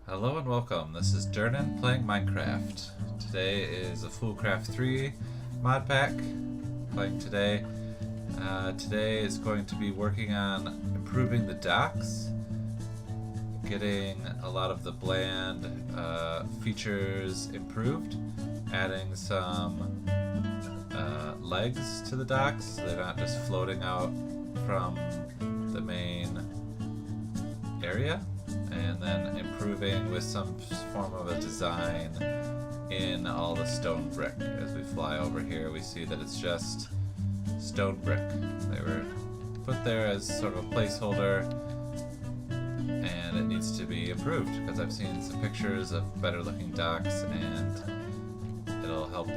Hello and welcome. This is Dirnan playing Minecraft. Today is a Foolcraft 3 mod pack. Playing today. Today is going to be working on improving the docks, getting a lot of the bland features improved, adding some legs to the docks so they're not just floating out from the main area, and then improving with some form of a design in all the stone brick. As we fly over here, we see that it's just stone brick. They were put there as sort of a placeholder, and it needs to be improved because I've seen some pictures of better looking docks, and it'll help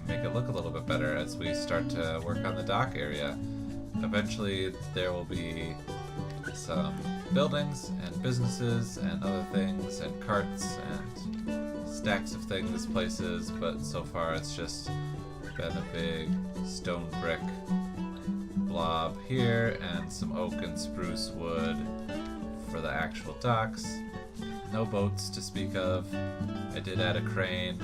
make it look a little bit better as we start to work on the dock area. Eventually there will be some buildings and businesses and other things and carts and stacks of things, places, but so far it's just been a big stone brick blob here and some oak and spruce wood for the actual docks. No boats to speak of. I did add a crane,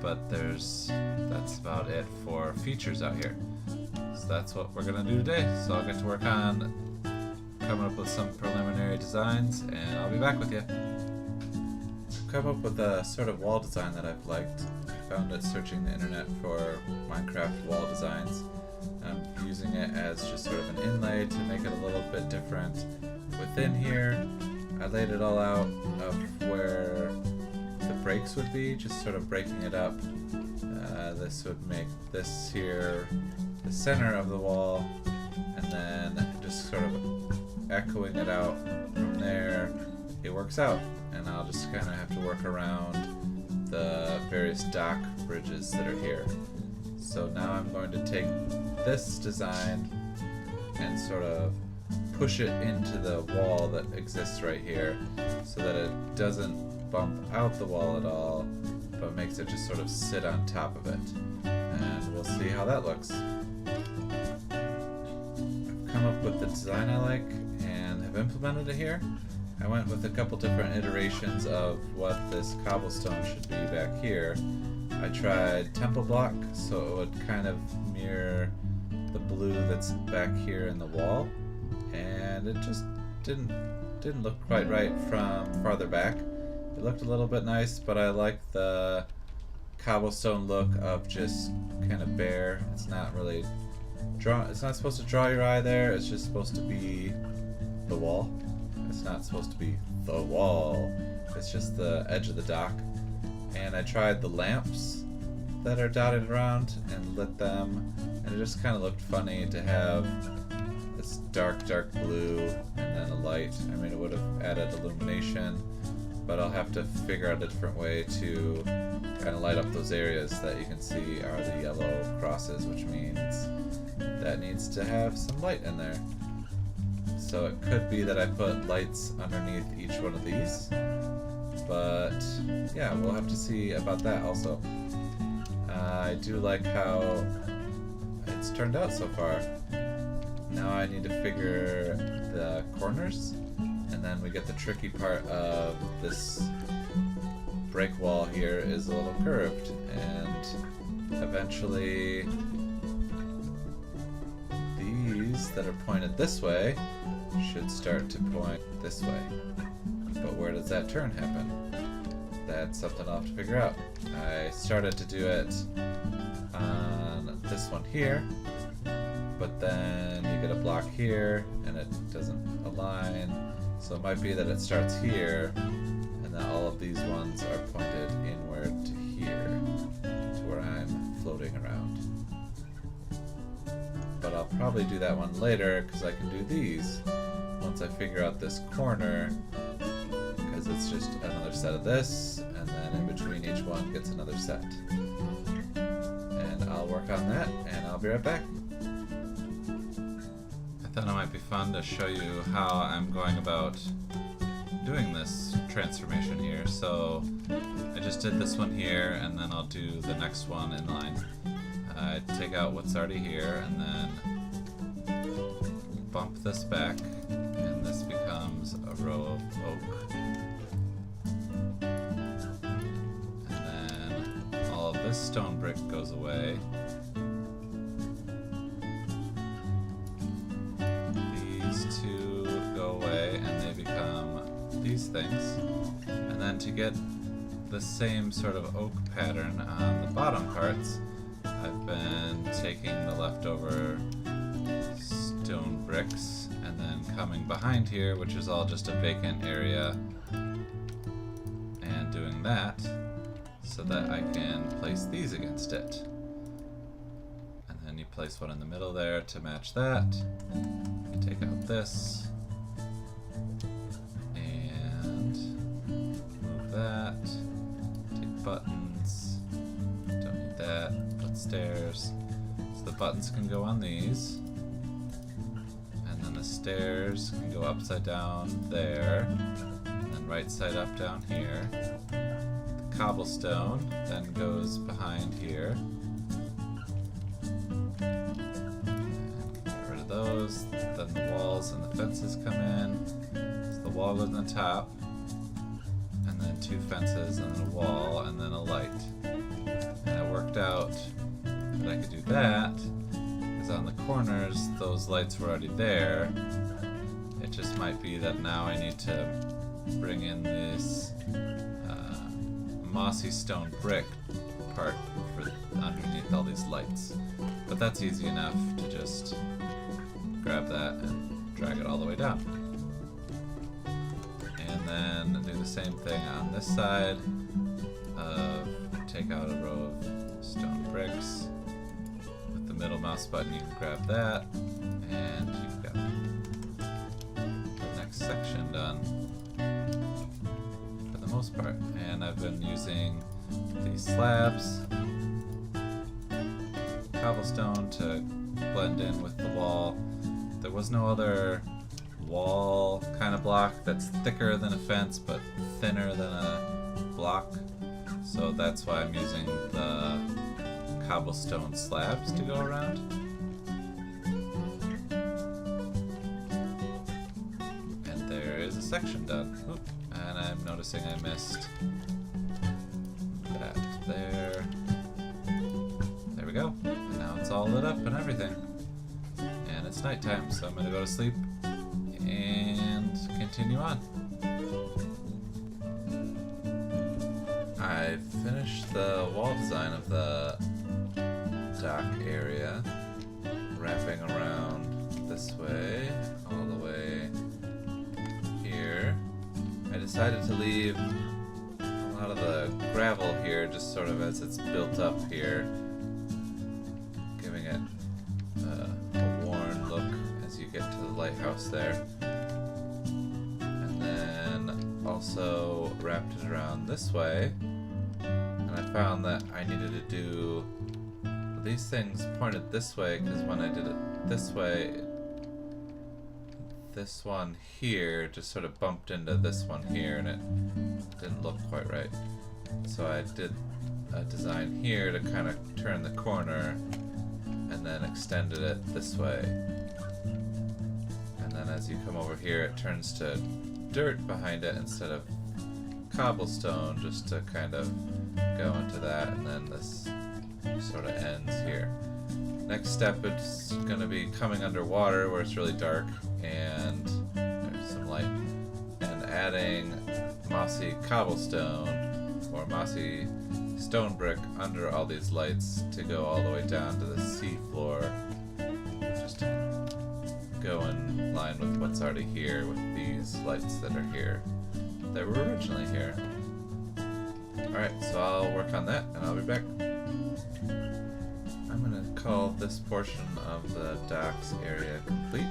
but that's about it for features out here. So that's what we're gonna do today. So I'll get to work on coming up with some preliminary designs, and I'll be back with you. I've come up with a sort of wall design that I've liked. I found it searching the internet for Minecraft wall designs. I'm using it as just sort of an inlay to make it a little bit different. Within here, I laid it all out of where the breaks would be, just sort of breaking it up. This would make this here the center of the wall, and then just sort of echoing it out from there. It works out, and I'll just kind of have to work around the various dock bridges that are here. So now I'm going to take this design and sort of push it into the wall that exists right here so that it doesn't bump out the wall at all, but makes it just sort of sit on top of it. And we'll see how that looks. I've come up with the design I like and have implemented it here. I went with a couple different iterations of what this cobblestone should be back here. I tried temple block, so it would kind of mirror the blue that's back here in the wall, and it just didn't look quite right from farther back. It looked a little bit nice, but I like the cobblestone look of just kind of bare. It's not really it's not supposed to draw your eye there. It's just supposed to be the wall. It's not supposed to be the wall. It's just the edge of the dock. And I tried the lamps that are dotted around and lit them, and it just kind of looked funny to have this dark blue and then a light. I mean, it would have added illumination, but I'll have to figure out a different way to kind of light up those areas that you can see are the yellow crosses, which means that needs to have some light in there. So it could be that I put lights underneath each one of these, but yeah, we'll have to see about that also. I do like how it's turned out so far. Now I need to figure the corners, and then we get the tricky part of this break wall here is a little curved, and eventually these that are pointed this way should start to point this way. But where does that turn happen? That's something I'll have to figure out. I started to do it on this one here, but then you get a block here and it doesn't align. So it might be that it starts here and then all of these ones are pointed inward to here, to where I'm floating around. But I'll probably do that one later because I can do these once I figure out this corner, because it's just another set of this, and then in between each one gets another set. And I'll work on that, and I'll be right back. I thought it might be fun to show you how I'm going about doing this transformation here. So I just did this one here, and then I'll do the next one in line. I take out what's already here, and then bump this back, and this becomes a row of oak. this stone brick goes away. These two go away and they become these things. And then to get the same sort of oak pattern on the bottom parts, I've been taking the leftover stone bricks and then coming behind here, which is all just a vacant area, and doing that so that I can place these against it. And then you place one in the middle there to match that. You take out this and move that. Take buttons. Don't need that. Put stairs. So the buttons can go on these. And then the stairs can go upside down there. And then right side up down here. The cobblestone then goes behind here. And get rid of those. Then the walls and the fences come in. So the wall goes on the top. And then two fences and then a wall and then a light. And it worked out that I could do that because on the corners those lights were already there. It just might be that now I need to bring in this mossy stone brick part for underneath all these lights. But that's easy enough to just grab that and drag it all the way down. And then do the same thing on this side of take out a row of stone bricks. With the middle mouse button you can grab that and you've got the next section done for the most part. And I've been using these slabs, cobblestone to blend in with the wall. There was no other wall kind of block that's thicker than a fence but thinner than a block, so that's why I'm using the cobblestone slabs to go around. And there is a section done. Oop. And I'm noticing I missed that there. There we go. And now it's all lit up and everything. And it's nighttime, so I'm gonna go to sleep and continue on. I finished the wall design of the dock area, wrapping around this way, all the way here. I decided to leave a lot of the gravel here just sort of as it's built up here, giving it a worn look as you get to the lighthouse there. And then also wrapped it around this way, and I found that I needed to do these things pointed this way because when I did it this way, this one here just sort of bumped into this one here and it didn't look quite right. So I did a design here to kind of turn the corner and then extended it this way. And then as you come over here it turns to dirt behind it instead of cobblestone, just to kind of go into that, and then this sort of ends here. Next step, it's going to be coming underwater where it's really dark and there's some light, and adding mossy cobblestone or mossy stone brick under all these lights to go all the way down to the sea floor, just to go in line with what's already here with these lights that are here, that were originally here. Alright, so I'll work on that and I'll be back. I'm going to call this portion of the docks area complete.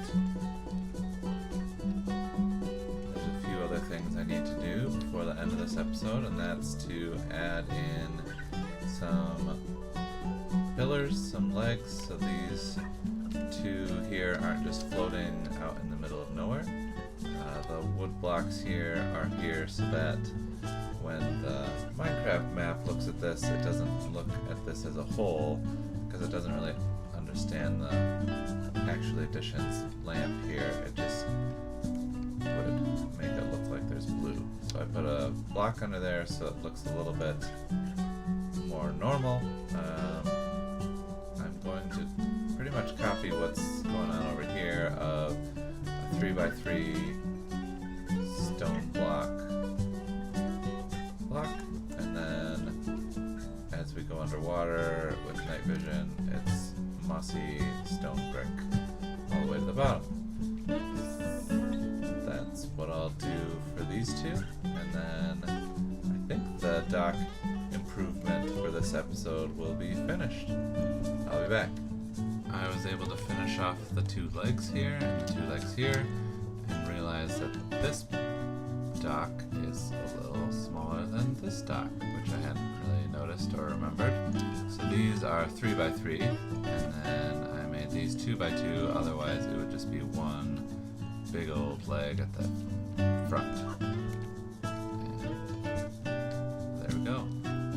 There's a few other things I need to do before the end of this episode, and that's to add in some pillars, some legs, so these two here aren't just floating out in the middle of nowhere. The wood blocks here are here so that when the Minecraft map looks at this, it doesn't look at this as a whole, because it doesn't really understand the actual additions lamp here. It just would make it look like there's blue. So I put a block under there so it looks a little bit more more normal. I'm going to pretty much copy what's going on over here of a 3x3 stone block, and then as we go underwater with night vision, it's mossy stone brick all the way to the bottom. That's what I'll do for these two, and then I think the dock improvement for this episode will be finished. I'll be back. I was able to finish off the 2 legs here and the 2 legs here, and realize that this dock is a little smaller than this dock, which I hadn't really noticed or remembered. So these are 3x3, and then I made these 2x2, otherwise it would just be one big old leg at the front. And there we go.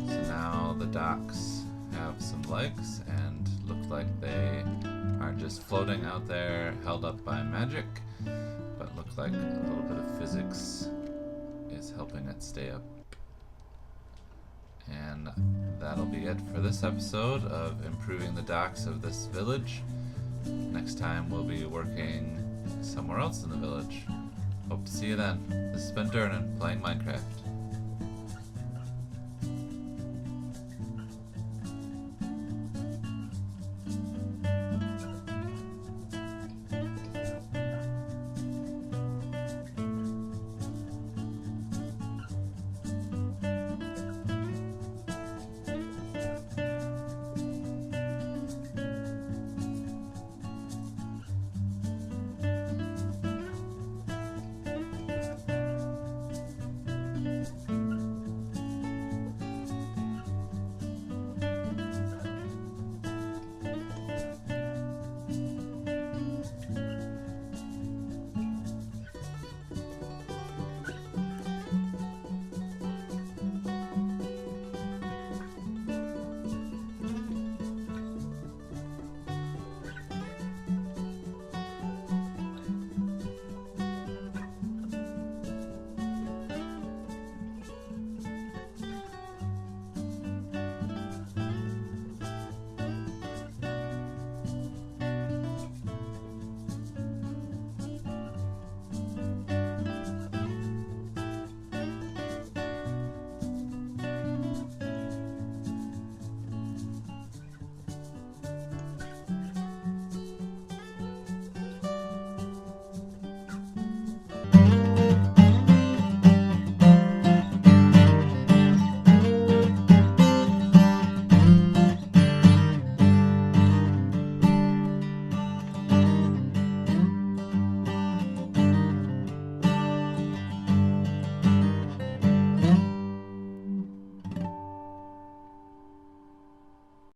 So now the docks have some legs and look like they aren't just floating out there held up by magic, but look like a little bit of physics is helping it stay up. And that'll be it for this episode of improving the docks of this village. Next time we'll be working somewhere else in the village. Hope to see you then. This has been Dirnan playing Minecraft.